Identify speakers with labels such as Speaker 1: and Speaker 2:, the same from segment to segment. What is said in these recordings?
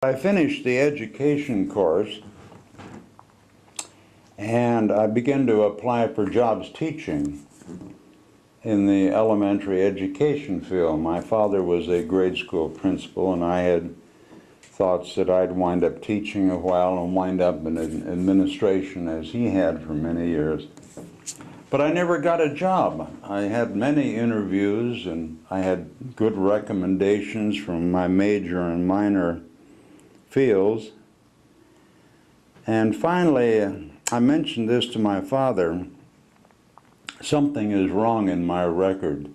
Speaker 1: I finished the education course and I began to apply for jobs teaching in the elementary education field. My father was a grade school principal and I had thoughts that I'd wind up teaching a while and wind up in administration as he had for many years. But I never got a job. I had many interviews and I had good recommendations from my major and minor fields. And finally, I mentioned this to my father, something is wrong in my record.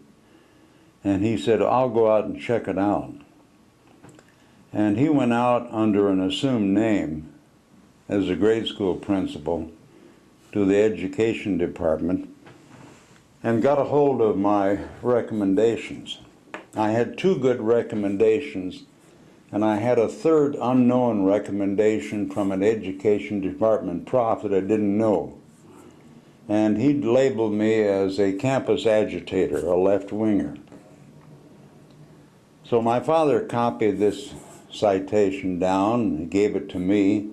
Speaker 1: And he said, I'll go out and check it out. And he went out under an assumed name as a grade school principal to the education department and got a hold of my recommendations. I had 2 good recommendations, and I had a third unknown recommendation from an education department prof that I didn't know. And he'd labeled me as a campus agitator, a left-winger. So my father copied this citation down and gave it to me,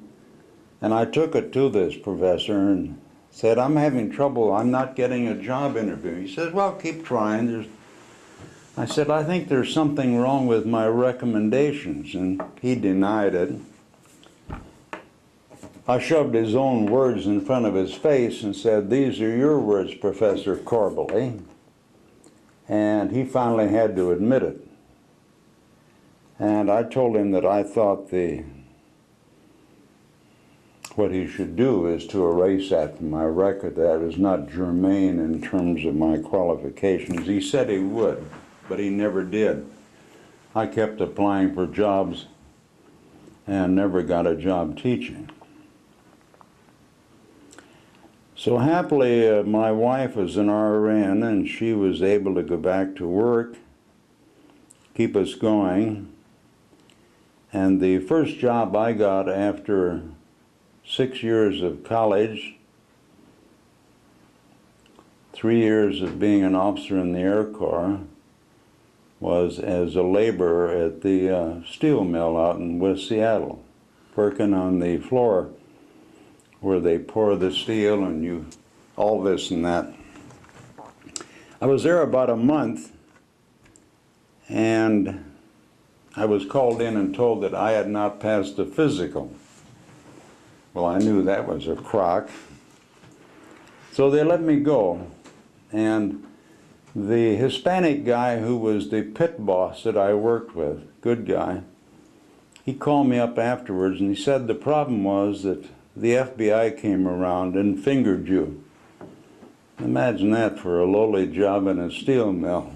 Speaker 1: and I took it to this professor and said, I'm having trouble, I'm not getting a job interview. He says, well, keep trying. I said, I think there's something wrong with my recommendations, and he denied it. I shoved his own words in front of his face and said, these are your words, Professor Corbally. And he finally had to admit it. And I told him that I thought what he should do is to erase that from my record. That was not germane in terms of my qualifications. He said he would, but he never did. I kept applying for jobs and never got a job teaching. So happily, my wife was an RN and she was able to go back to work, keep us going. And the first job I got after 6 years of college, 3 years of being an officer in the Air Corps, was as a laborer at the steel mill out in West Seattle, working on the floor where they pour the steel and all this and that. I was there about a month, and I was called in and told that I had not passed the physical. Well, I knew that was a crock. So they let me go. And the Hispanic guy who was the pit boss that I worked with, good guy, he called me up afterwards and he said the problem was that the FBI came around and fingered you. Imagine that for a lowly job in a steel mill.